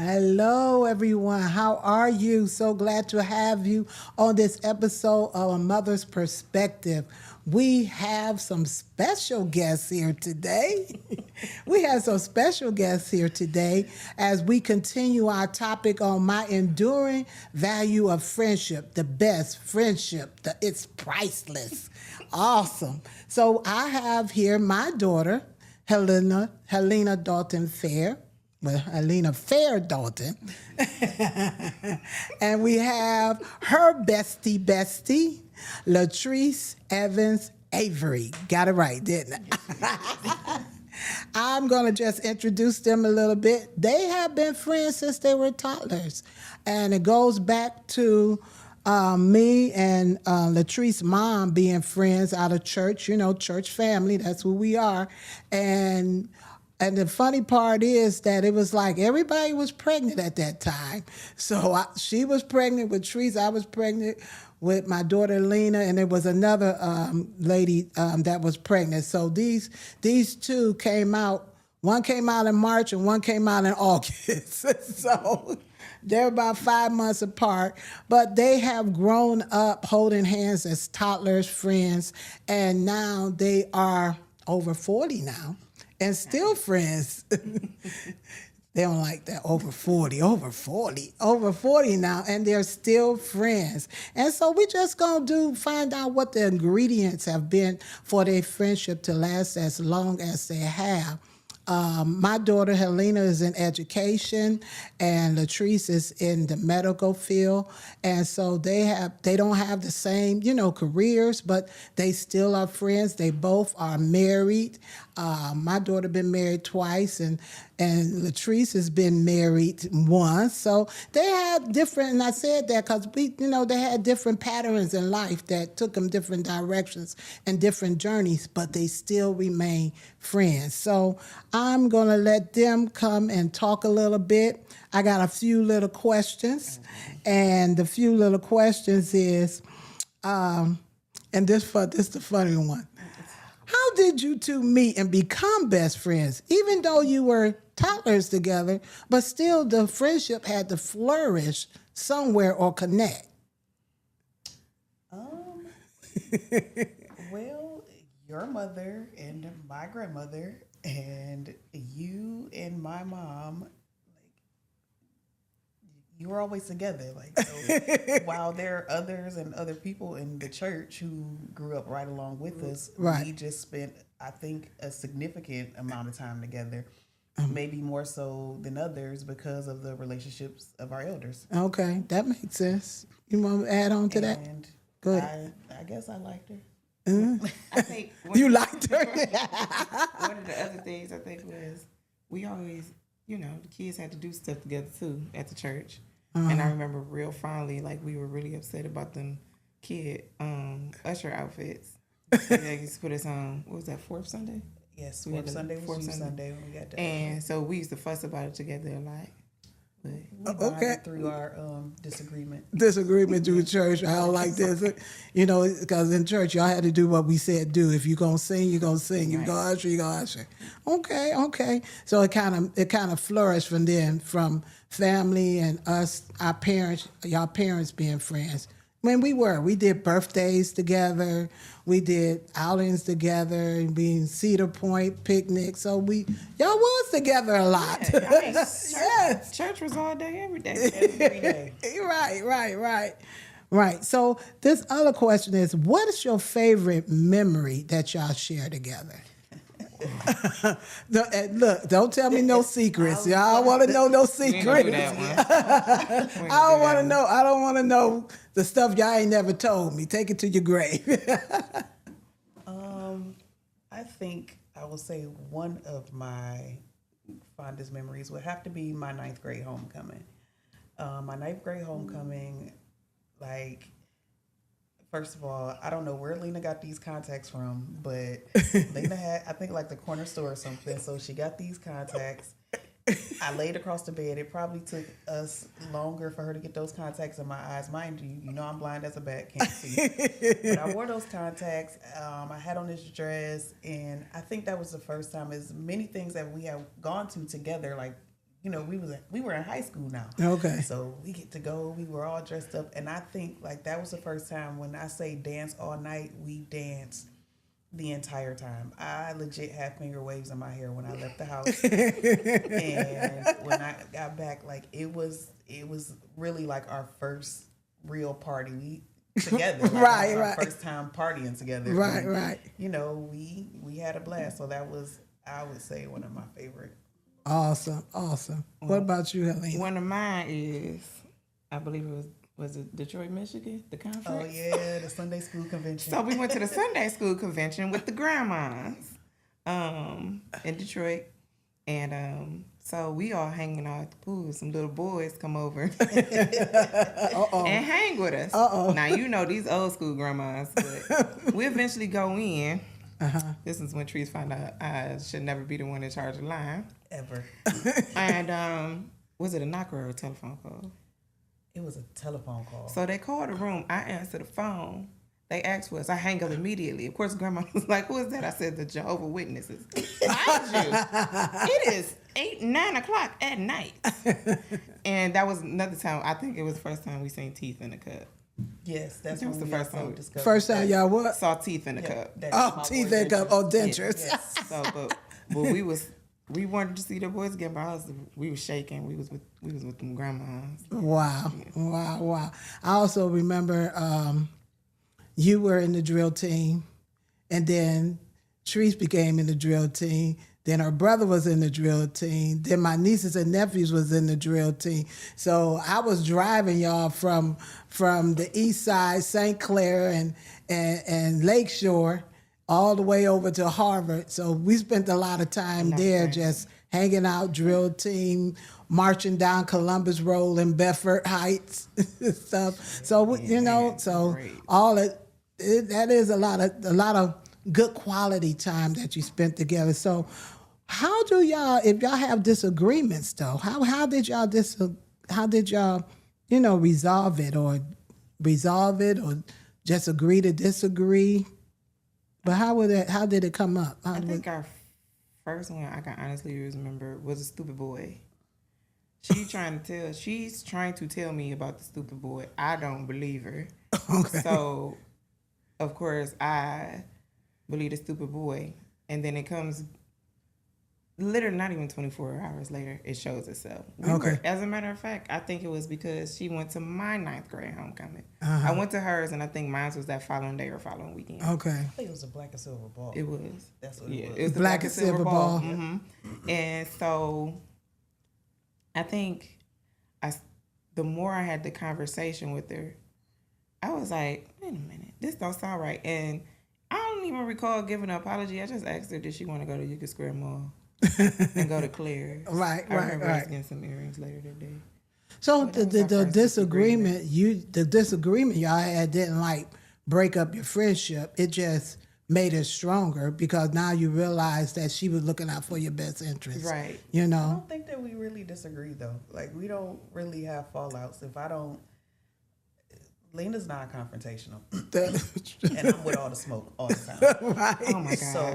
Hello, everyone. How are you? So glad to have you on this episode of A Mother's Perspective. We have some special guests here today. We have some special guests here today as we continue our topic on my enduring value of friendship, the best friendship. It's priceless. Awesome. So I have here my daughter, Helena Dalton Fair. Well, Alina Fair Dalton. And we have her bestie, Latrice Evans Avery. Got it right, didn't I? I'm going to just introduce them a little bit. They have been friends since they were toddlers. And it goes back to me and Latrice's mom being friends out of church, church family. That's who we are. And the funny part is that it was like everybody was pregnant at that time. So she was pregnant with Trees. I was pregnant with my daughter Lena, and there was another lady that was pregnant. So these two came out. One came out in March and one came out in August. So they're about 5 months apart, but they have grown up holding hands as toddlers, friends, and now they are over 40 now. And still friends. They don't like that. Over 40 now, and they're still friends. And so we just gonna find out what the ingredients have been for their friendship to last as long as they have. My daughter Helena is in education, and Latrice is in the medical field, and so they don't have the same careers, but they still are friends. They both are married. My daughter been married twice, and Latrice has been married once. So they had different, and I said that because they had different patterns in life that took them different directions and different journeys, but they still remain friends. So I'm gonna let them come and talk a little bit. I got a few little questions, and the few little questions is, and this the funny one. How did you two meet and become best friends, even though you were toddlers together, but still the friendship had to flourish somewhere or connect? Well, your mother and my grandmother and you and my mom, you were always together. So while there are others and other people in the church who grew up right along with us, right. We just spent, I think, a significant amount of time together, maybe more so than others because of the relationships of our elders. Okay, that makes sense. You want to add on to that? Go ahead. I guess I liked her. I think you liked her. One of the other things I think was we always, the kids had to do stuff together too at the church. And I remember real fondly, like we were really upset about them kid usher outfits. They used to put us on, what was that, fourth Sunday? Yes, fourth Sunday was youth Sunday when we got that. And so we used to fuss about it together a lot. But okay. Through our disagreement through church. I don't like this, because in church y'all had to do what we said do. If you're gonna sing, you're gonna sing. You're gonna usher, you're gonna usher. Okay. So it kind of flourished from then, from family and us, our parents, y'all parents being friends. When we did birthdays together, we did outings together, being Cedar Point picnics. So y'all was together a lot. Yeah, church was all day, every day. Right. So this other question is, what is your favorite memory that y'all share together? Look, don't tell me no secrets. Y'all want to know no secrets. I don't want to know the stuff y'all ain't never told me. Take it to your grave. I think I will say one of my fondest memories would have to be my ninth grade homecoming. My ninth grade homecoming, first of all, I don't know where Lena got these contacts from, but Lena had, I think, the corner store or something. So she got these contacts. I laid across the bed. It probably took us longer for her to get those contacts in my eyes. Mind you, I'm blind as a bat, can't see. But I wore those contacts. I had on this dress, and I think that was the first time. As many things that we have gone to together, we were in high school now. Okay. So we get to go. We were all dressed up, and I think like that was the first time when I say dance all night. We danced the entire time. I legit had finger waves in my hair when I left the house, and when I got back, like it was really like our first real party together. Like, Right, our right. first time partying together. Right, And, right. You know, we had a blast. So that was, I would say, one of my favorite. Awesome. What about you, Helena? One of mine is, I believe it was it Detroit, Michigan, the conference? Oh yeah, the Sunday school convention. So we went to the Sunday school convention with the grandmas in Detroit. And so we all hanging out at the pool. Some little boys come over and hang with us. Now, you know these old school grandmas, but we eventually go in. This is when Trees found out I should never be the one in charge of the line. Ever. And was it a knocker or a telephone call? It was a telephone call. So they called the room. I answered the phone. They asked for us. I hang up immediately. Of course, Grandma was like, "Who is that?" I said, "The Jehovah Witnesses." Mind you, it is 8, 9 o'clock at night. And that was another time. I think it was the first time we seen teeth in the cup. Yes, that's That was when the we first also time. discovered. First time y'all what? Saw teeth in the cup. Teeth and cup. Oh, dentures. Yes. So, but we wanted to see the boys again, but we was shaking. We was with them grandmas. Wow. I also remember you were in the drill team, and then Treese became in the drill team. Then her brother was in the drill team. Then my nieces and nephews was in the drill team. So I was driving y'all from the east side, St. Clair and Lakeshore, all the way over to Harvard. So we spent a lot of time there just hanging out, drill team, marching down Columbus Road in Bedford Heights stuff. So, Great. all that is a lot of good quality time that you spent together. So how do y'all, if y'all have disagreements though, how did y'all resolve it or just agree to disagree? But how did it come up? I think our first one I can honestly remember was a stupid boy. She's trying to tell me about the stupid boy. I don't believe her. Okay. So, of course, I believe the stupid boy. And then it comes, literally not even 24 hours later, it shows itself. As a matter of fact, I think it was because she went to my 9th grade homecoming. I went to hers, and I think mine was that following day or following weekend. Okay. I think it was a black and silver ball. It was. That's what it was. It was the Black and silver ball. And so I think the more I had the conversation with her, I was like, wait a minute, this don't sound right. And I don't even recall giving an apology. I just asked her, did she want to go to Euclid Square Mall and go to Claire's? Right. I remember us getting some earrings later that day. So But that was the our first disagreement y'all had didn't like break up your friendship. It just made it stronger because now you realize that she was looking out for your best interest. Right. You I know? don't think that we really disagree though. Like we don't really have fallouts. Lena's not confrontational, and I'm with all the smoke all the time. Right. Oh my God. So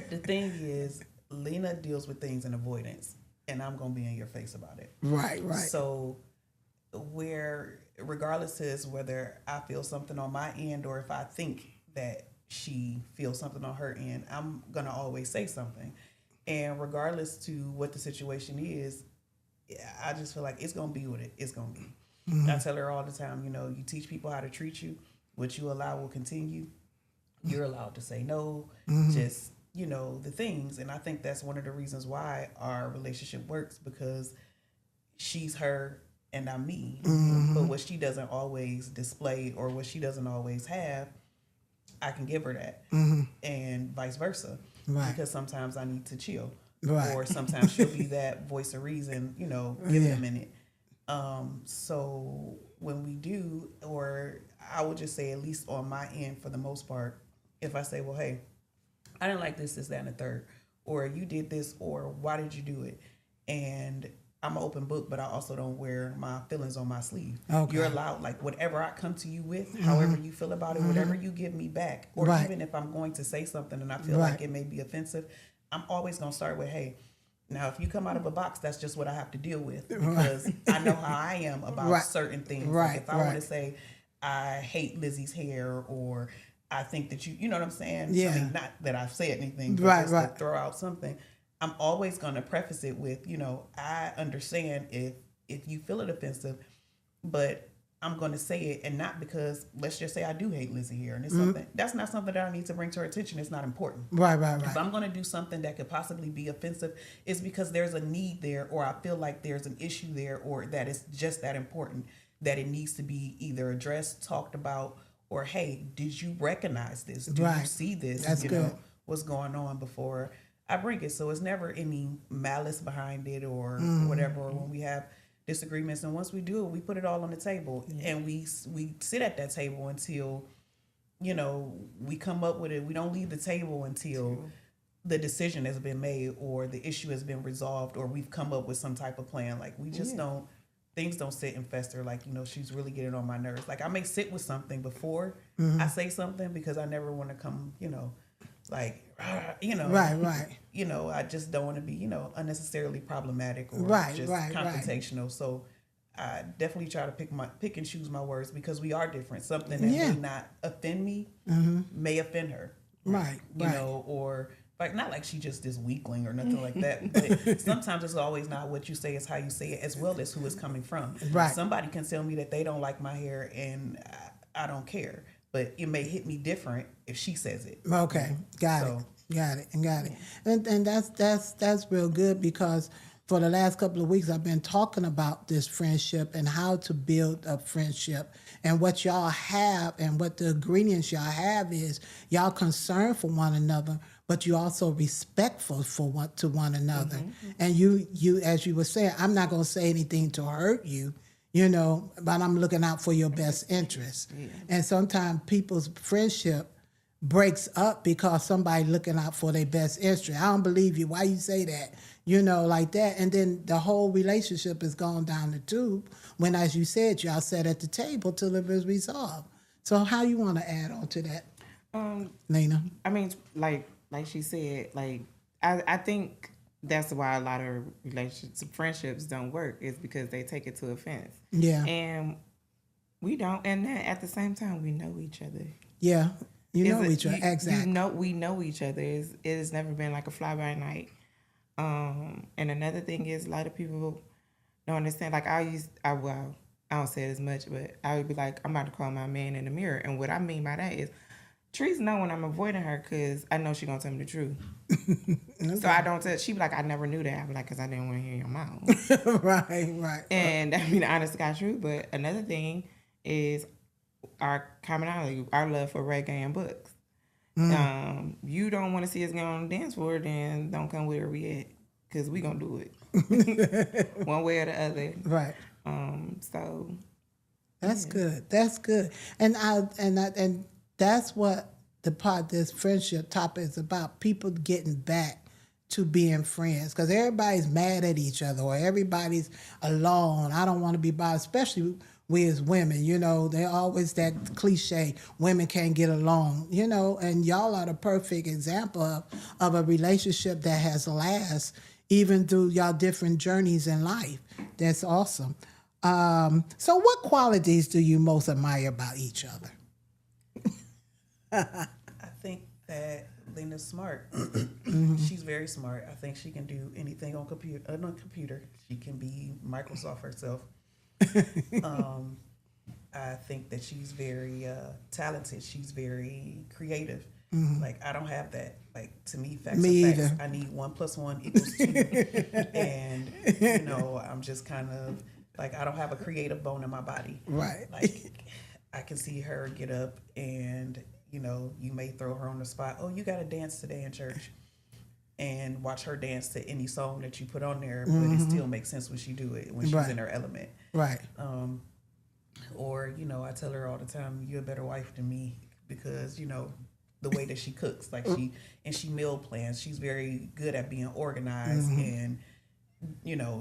the thing is, Lena deals with things in avoidance, and I'm gonna be in your face about it. Right. So regardless is whether I feel something on my end or if I think that she feels something on her end, I'm gonna always say something. And regardless to what the situation is, I just feel like it's gonna be what it's gonna be. I tell her all the time, you teach people how to treat you. What you allow will continue. You're allowed to say no. Just, the things. And I think that's one of the reasons why our relationship works, because she's her and I'm me. But what she doesn't always display or what she doesn't always have, I can give her that. And vice versa. Right. Because sometimes I need to chill. Right. Or sometimes she'll be that voice of reason, give it a minute. So when we do, or I would just say, at least on my end for the most part, if I say, well, hey, I didn't like this, that, and the third, or you did this, or why did you do it? And I'm an open book, but I also don't wear my feelings on my sleeve. Okay. You're allowed, like whatever I come to you with, however you feel about it, whatever you give me back, or even if I'm going to say something and I feel like it may be offensive, I'm always going to start with, hey, Now, if you come out of a box, that's just what I have to deal with because I know how I am about Right. certain things. Right, Like if I right. want to say I hate Lizzie's hair or I think that you know what I'm saying? Yeah. I mean, not that I've said anything, but Right, just right. to throw out something. I'm always going to preface it with, I understand if you feel it offensive, but I'm going to say it, and not because let's just say I do hate Lizzie here, and it's something that's not something that I need to bring to her attention. It's not important. Right. If I'm going to do something that could possibly be offensive, it's because there's a need there, or I feel like there's an issue there, or that it's just that important that it needs to be either addressed, talked about, or hey, did you recognize this? Do you Right. see this? That's good. What's going on before I bring it. So it's never any malice behind it or whatever. Or when we have disagreements, and once we do it, we put it all on the table, and we sit at that table until we come up with it. We don't leave the table until the decision has been made or the issue has been resolved or we've come up with some type of plan. Like we just don't, things don't sit and fester. Like, she's really getting on my nerves. Like I may sit with something before I say something because I never want to come, like, Right. I just don't want to be, unnecessarily problematic or Right, just right. confrontational. So I definitely try to pick and choose my words because we are different. Something that Yeah. may not offend me may offend her. Right. Or like not like she just this weakling or nothing like that. But sometimes it's always not what you say, it's how you say it, as well as who it's coming from. Right. Somebody can tell me that they don't like my hair and I don't care. But it may hit me different if she says it. Okay, got it. And that's real good because for the last couple of weeks I've been talking about this friendship and how to build a friendship. And what y'all have and what the ingredients y'all have is y'all concerned for one another, but you also respectful for one another. And you as you were saying, I'm not going to say anything to hurt you. But I'm looking out for your best interest. Yeah. And sometimes people's friendship breaks up because somebody looking out for their best interest. I don't believe you. Why you say that? Like that. And then the whole relationship is going down the tube when, as you said, y'all sat at the table till it was resolved. So how you want to add on to that, Lena? I mean, like she said, like, I think that's why a lot of friendships don't work is because they take it to offense. Yeah. And we don't. And then at the same time, we know each other. Yeah. You know each other. Exactly. We know each other. It has never been like a fly by night. And another thing is a lot of people don't understand. Like I don't say it as much, but I would be like, I'm about to call my man in the mirror. And what I mean by that is Trees know when I'm avoiding her because I know she's going to tell me the truth. Okay. So I don't tell. She be like, I never knew that. I be like, because I didn't want to hear your mouth. Right. And I mean, honest to God truth. But another thing is our commonality, our love for reggae and books. You don't want to see us go on the dance floor, then don't come where we at because we going to do it. One way or the other. Right. So. That's good. That's good. And that's what this friendship topic is about, people getting back to being friends because everybody's mad at each other or everybody's alone. I don't want to be bothered, especially we as women, they're always that cliche, women can't get along, and y'all are the perfect example of a relationship that has lasted even through y'all different journeys in life. That's awesome. So what qualities do you most admire about each other? I think that Lena's smart. She's very smart. I think she can do anything on computer. She can be Microsoft herself. I think that she's very talented. She's very creative. Like I don't have that. Like to me, facts are facts. I need 1 + 1 = 2. And I'm just kind of like I don't have a creative bone in my body. Right. Like I can see her get up and you may throw her on the spot. Oh, you got to dance today in church, and watch her dance to any song that you put on there, but it still makes sense when she do it when she's in her element. Right. Or I tell her all the time, you're a better wife than me because the way that she cooks, like she meal plans. She's very good at being organized and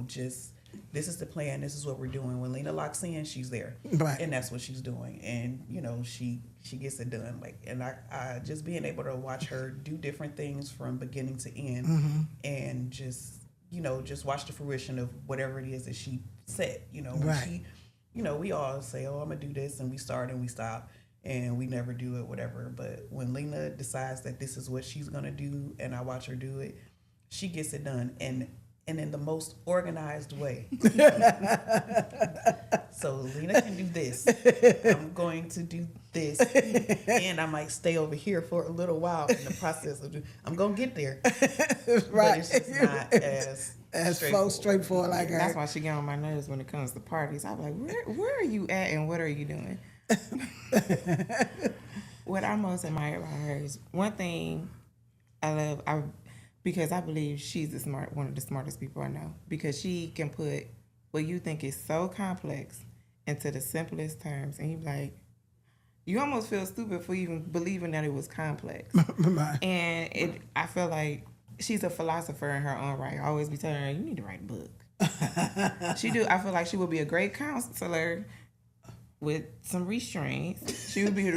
just. This is the plan. This is what we're doing. When Lena locks in, she's there, right? And that's what she's doing. And she gets it done. Like, and I just being able to watch her do different things from beginning to end, and just just watch the fruition of whatever it is that she said. When Right. she, we all say, oh, I'm going to do this, and we start and we stop, and we never do it, whatever. But when Lena decides that this is what she's going to do, and I watch her do it, she gets it done. And in the most organized way. So Lena can do this. I'm going to do this. And I might stay over here for a little while in the process of I'm going to get there. Right. But it's just not as straightforward like her. That's why she get on my nerves when it comes to parties. I'm like, where are you at and what are you doing? What I most admire about her is one thing because I believe she's one of the smartest people I know, because she can put what you think is so complex into the simplest terms, and you almost feel stupid for even believing that it was complex. And I feel like she's a philosopher in her own right. I always be telling her, you need to write a book. She do. I feel like she would be a great counselor with some restraints. She would be a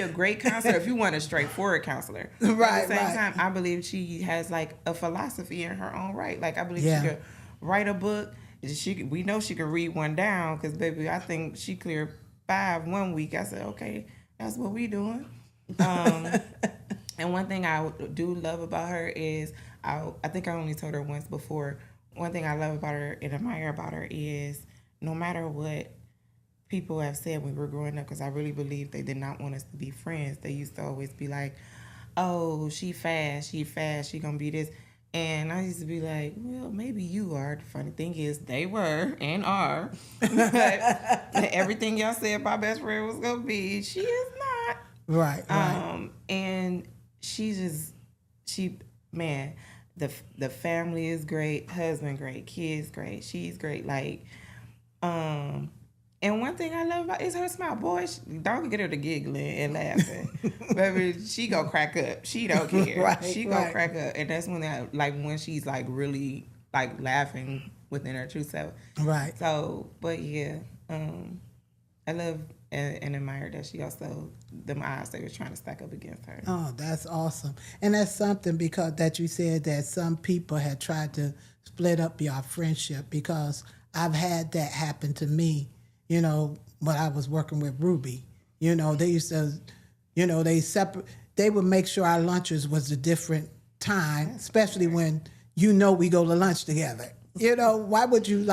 great counselor if you want a straightforward counselor. Right. At the same time, I believe she has like a philosophy in her own right. Like I believe she could write a book. We know she could read one down, because baby, I think she cleared 5 one week. I said, okay, that's what we doing. And one thing I do love about her is I think I only told her once before. One thing I love about her and admire about her is, no matter what people have said when we were growing up, because I really believe they did not want us to be friends. They used to always be like, oh, she fast, she gonna be this. And I used to be like, well, maybe you are. The funny thing is, they were and are. But everything y'all said my best friend was gonna be, she is not. Right. And man, the family is great, husband great, kids great, she's great. And one thing I love about is her smile. Boy, don't get her to giggling and laughing. Baby, she go crack up. She don't care. Right, she go crack up. And that's when she's really laughing within her true self. Right. So, but yeah, I love and admire that she also, them odds they were trying to stack up against her. Oh, that's awesome. And that's something because that you said that some people had tried to split up your friendship, because I've had that happen to me, when I was working with Ruby. They used to, they would make sure our lunches was a different time, especially when we go to lunch together. Why would you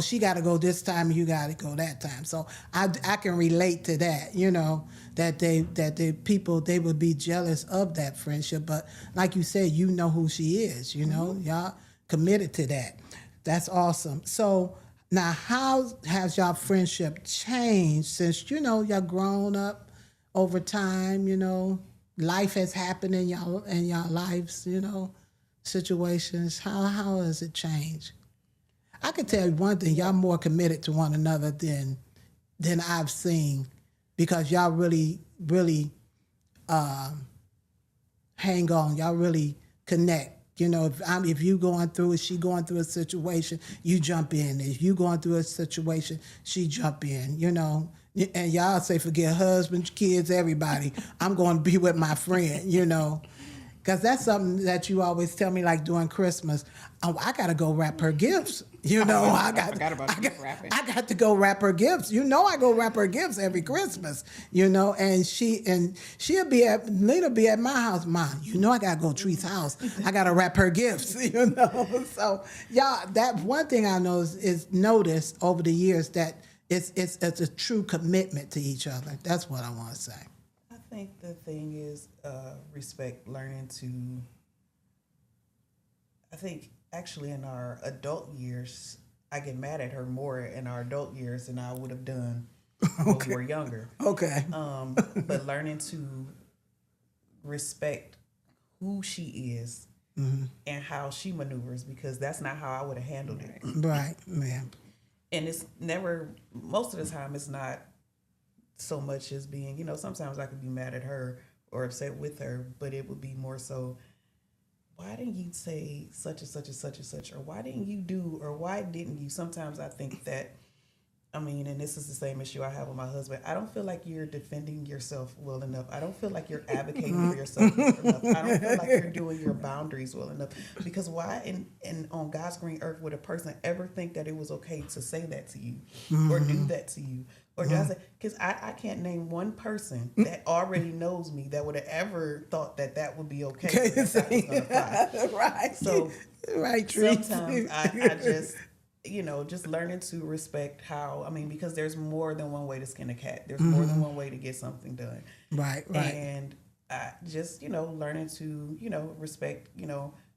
she got to go this time and you got to go that time? So I can relate to that, that the people, they would be jealous of that friendship. But like you said, who she is, y'all committed to that. That's awesome. So now, how has y'all friendship changed since, y'all grown up over time, life has happened in y'all lives, situations. How has it changed? I can tell you one thing, y'all more committed to one another than I've seen, because y'all really, really hang on. Y'all really connect. If you going through it, she going through a situation, you jump in. If you going through a situation, she jump in, And y'all say, forget husbands, kids, everybody. I'm going to be with my friend, Because that's something that you always tell me, like during Christmas. Oh, I got to go wrap her gifts. I forgot about gift wrapping. I got to go wrap her gifts. I go wrap her gifts every Christmas, and Lena be at my house. Mom, I got to go to Tree's house. I got to wrap her gifts, So, y'all, that one thing I know is noticed over the years that it's a true commitment to each other. That's what I want to say. I think the thing is respect, learning to, I think actually in our adult years, I get mad at her more in our adult years than I would have done when we were younger. Okay. But learning to respect who she is and how she maneuvers, because that's not how I would have handled it. Right, ma'am. And it's never, most of the time, it's not so much as being, sometimes I could be mad at her or upset with her, but it would be more so, why didn't you say such and such and such and such, or why didn't you do, or why didn't you? Sometimes I think that I mean, and this is the same issue I have with my husband. I don't feel like you're defending yourself well enough. I don't feel like you're advocating for yourself well enough. I don't feel like you're doing your boundaries well enough. Because why in on God's green earth would a person ever think that it was okay to say that to you or do that to you? Or does it? Because I can't name one person that already knows me that would have ever thought that that would be okay. That was gonna fly. Right. So right, Trees. sometimes I just, just learning to respect because there's more than one way to skin a cat. There's more than one way to get something done. Right. And I just, learning to, respect,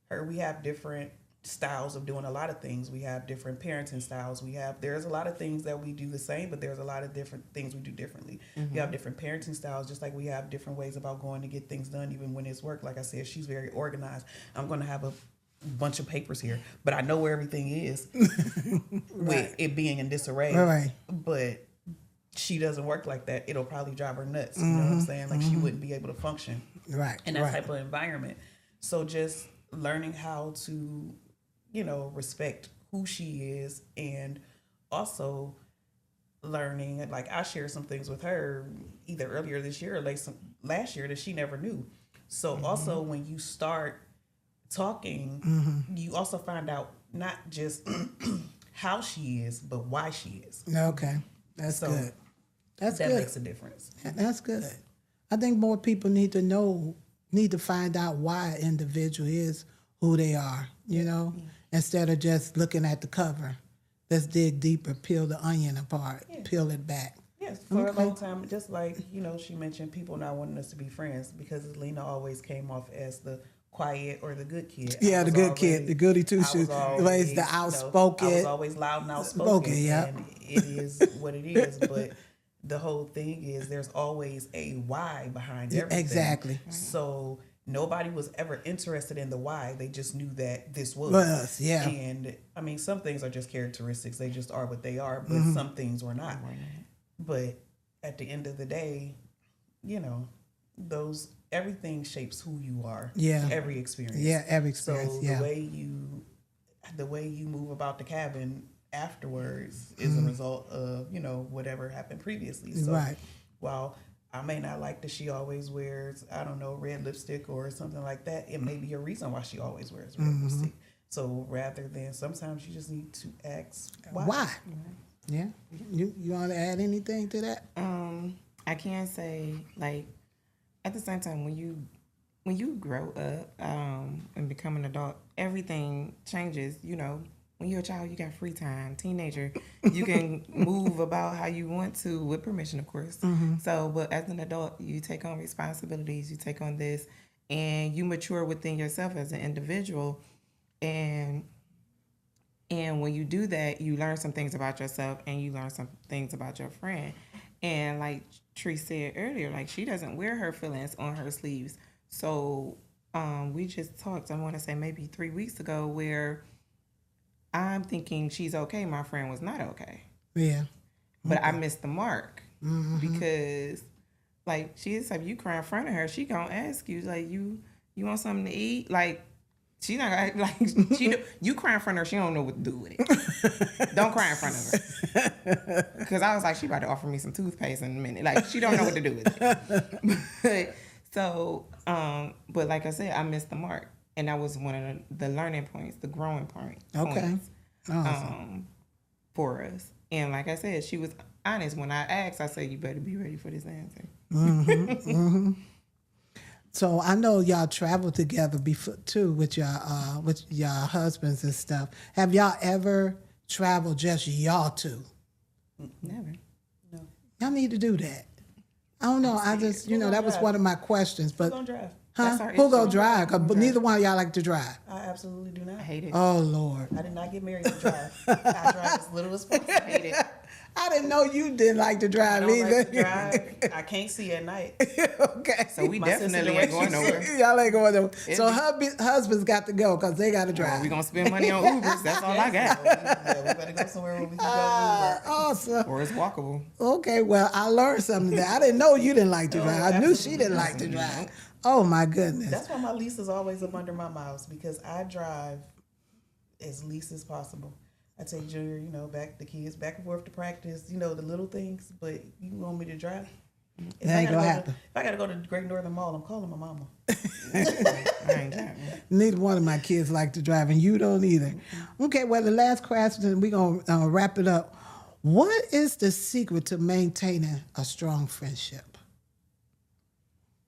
her. We have different styles of doing a lot of things. We have different parenting styles. There's a lot of things that we do the same, but there's a lot of different things we do differently. We have different parenting styles, just like we have different ways about going to get things done, even when it's work. Like I said, she's very organized. I'm going to have a bunch of papers here, but I know where everything is with it being in disarray. Right. But she doesn't work like that. It'll probably drive her nuts. You know what I'm saying? Like she wouldn't be able to function in that type of environment. So just learning how to, respect who she is, and also learning, like I shared some things with her either earlier this year or last year that she never knew. So also when you start talking, you also find out not just how she is, but why she is. Okay. That's good. That makes a difference. That's good. I think more people need to find out why an individual is who they are, instead of just looking at the cover. Let's dig deeper, peel the onion apart, peel it back. Yes, for a long time, just like, she mentioned people not wanting us to be friends because Lena always came off as the quiet or the good kid. Yeah, the good kid, the goody two shoes. Always the outspoken. I was always loud and outspoken. And it is what it is. But the whole thing is there's always a why behind everything. Exactly. So nobody was ever interested in the why. They just knew that this was. And some things are just characteristics. They just are what they are. But some things were not. But at the end of the day, everything shapes who you are. Yeah. Every experience. Yeah, every experience. So the way you move about the cabin afterwards is a result of, whatever happened previously. So while I may not like that she always wears, I don't know, red lipstick or something like that, it may be a reason why she always wears red lipstick. So rather than, sometimes you just need to ask why. Yeah. You want to add anything to that? I can say, like, at the same time, when you grow up and become an adult, everything changes. When you're a child, you got free time. Teenager, you can move about how you want to, with permission, of course. So, but as an adult, you take on responsibilities. You take on this, and you mature within yourself as an individual. And when you do that, you learn some things about yourself, and you learn some things about your friend. And like Tree said earlier, like, she doesn't wear her feelings on her sleeves. So we just talked, I want to say maybe 3 weeks ago, where I'm thinking she's okay. My friend was not okay. Yeah. But I missed the mark because, like, she's like, you cry in front of her, she gonna ask you, like, you want something to eat? Like, she's not gonna, like, you cry in front of her, she don't know what to do with it. Don't cry in front of her. Because I was like, she about to offer me some toothpaste in a minute. Like, she don't know what to do with it. But like I said, I missed the mark. And that was one of the learning points, the growing points for us. And like I said, she was honest. When I asked, I said, you better be ready for this answer. So I know y'all traveled together before too with your husbands and stuff. Have y'all ever traveled just y'all two? Never. No. Y'all need to do that. I don't know. I just, that was one of my questions. But who's gonna drive? Who gonna drive? Cause neither one of y'all like to drive. I absolutely do not. I hate it. Oh Lord. I did not get married to drive. I drive as little as possible. I hate it. I didn't know you didn't like to drive I don't either. like to drive. I can't see at night. Okay. So we definitely ain't going nowhere. Y'all ain't going nowhere. So husbands got to go because they got to drive. We're going to spend money on Ubers. That's all I got. Yeah, we better go somewhere where we can go Uber. Awesome. Or it's walkable. Okay, well, I learned something today. I didn't know you didn't like to drive. I knew she didn't like to drive. Oh, my goodness. That's why my lease is always up under my miles, because I drive as least as possible. I take Junior, the kids back and forth to practice, the little things, but you want me to drive? That ain't gonna happen. If I got to go to the Great Northern Mall, I'm calling my mama. I ain't driving. Neither one of my kids like to drive, and you don't either. Okay, well, the last question, we're going to wrap it up. What is the secret to maintaining a strong friendship?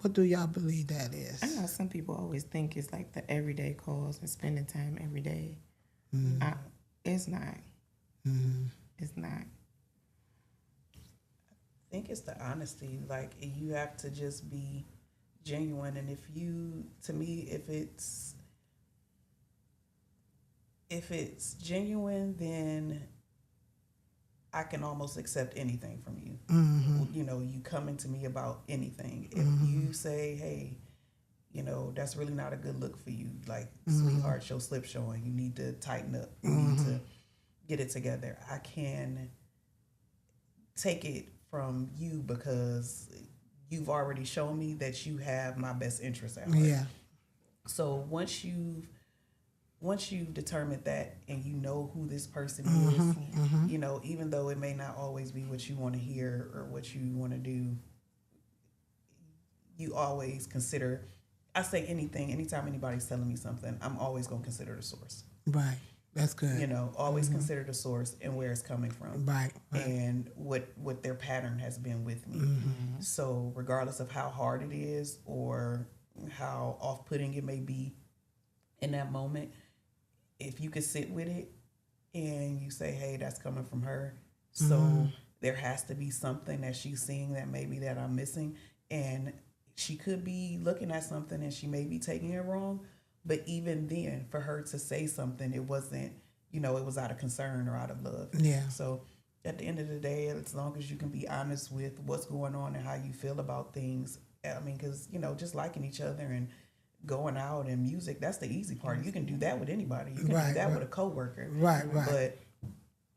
What do y'all believe that is? I know some people always think it's like the everyday calls and spending time every day. It's not. It's not. I think it's the honesty. Like, you have to just be genuine. And if it's genuine, then I can almost accept anything from you. You coming to me about anything. If you say, hey, that's really not a good look for you. Like, sweetheart, your slip showing. You need to tighten up. You need to get it together. I can take it from you because you've already shown me that you have my best interest at heart. Yeah. So once you've determined that and you know who this person is, even though it may not always be what you want to hear or what you want to do, you always consider. I say anytime anybody's telling me something, I'm always going to consider the source. Right. That's good. Always consider the source and where it's coming from. Right. And what their pattern has been with me. So regardless of how hard it is or how off-putting it may be in that moment, if you could sit with it and you say, hey, that's coming from her. So there has to be something that she's seeing that I'm missing. And she could be looking at something and she may be taking it wrong. But even then, for her to say something, it wasn't, it was out of concern or out of love. Yeah. So at the end of the day, as long as you can be honest with what's going on and how you feel about things, because, just liking each other and going out and music, that's the easy part. You can do that with anybody. You can do that with a coworker. Right. But,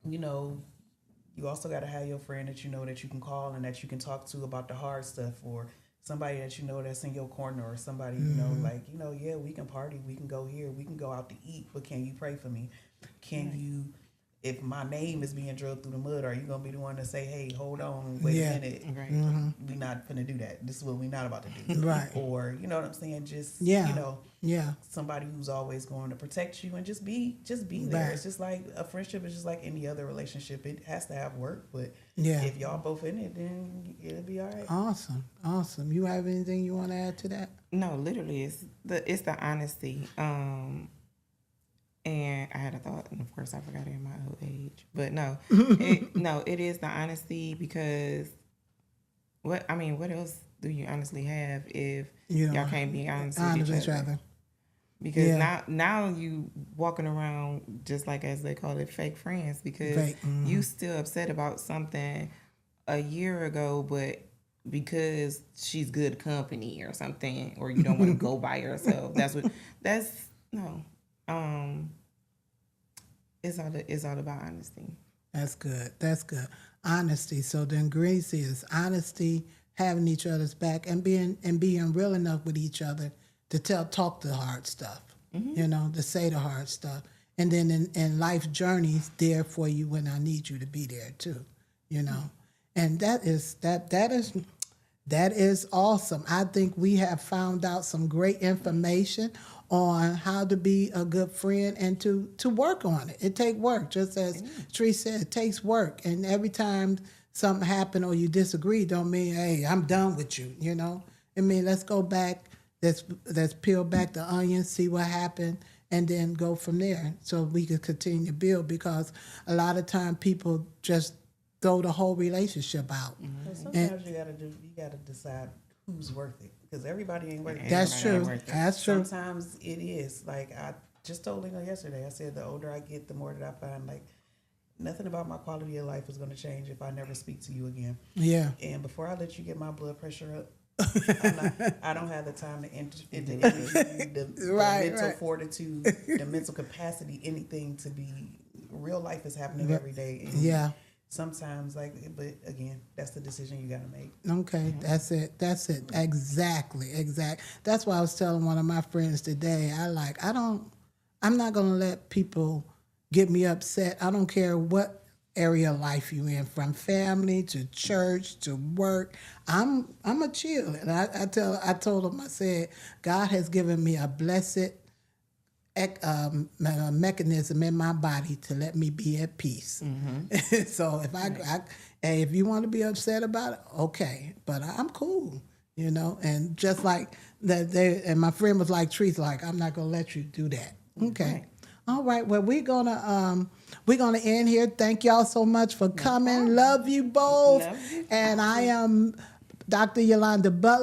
you also got to have your friend that that you can call and that you can talk to about the hard stuff, or somebody that that's in your corner, or somebody, yeah, we can party, we can go here, we can go out to eat, but can you pray for me? Can you, if my name is being drilled through the mud, are you going to be the one to say, hey, hold on, wait a minute, we're not going to do that. This is what we're not about to do. Right. Or, you know what I'm saying? Just, somebody who's always going to protect you and just be there. It's just like a friendship is just like any other relationship. It has to have work, but if y'all both in it, then it'll be all right. Awesome. You have anything you want to add to that? No, literally, it's the honesty. And I had a thought, and of course I forgot it in my old age. But no, it is the honesty, because what else do you honestly have if y'all can't be honest with each other? Because now you walking around just like, as they call it, fake friends, because you still upset about something a year ago, but because she's good company or something, or you don't want to go by yourself. It's all about honesty. That's good. Honesty. So the ingredients is honesty, having each other's back, and being real enough with each other to talk the hard stuff. To say the hard stuff. And then in life journeys, there for you when I need you to be there too. And that is awesome. I think we have found out some great information on how to be a good friend and to work on it. It takes work, just as Tree said, it takes work. And every time something happens or you disagree, don't mean, hey, I'm done with you, let's go back, let's peel back the onion, see what happened, and then go from there so we can continue to build, because a lot of time people just throw the whole relationship out. Sometimes you gotta decide who's worth it, because everybody ain't worth it. That's true. Sometimes it is. Like I just told Lena yesterday, I said the older I get, the more that I find like nothing about my quality of life is going to change if I never speak to you again. Yeah. And before I let you get my blood pressure up, I don't have the time to the mental fortitude, the mental capacity, anything to be. Real life is happening every day. And sometimes, but again, that's the decision you got to make. Okay, that's it. Exactly. That's why I was telling one of my friends today. I'm not gonna let people get me upset. I don't care what area of life you in, from family to church to work. I'm a chill, and I told him, I said, God has given me a blessed mechanism in my body to let me be at peace. So if hey, if you want to be upset about it, okay, but I'm cool, And just like that, and my friend was like, Teresa, like, I'm not gonna let you do that. Okay. Right. All right. Well, we're gonna end here. Thank y'all so much for coming. Love you both. Love you. And I am Dr. Yolonda Butler.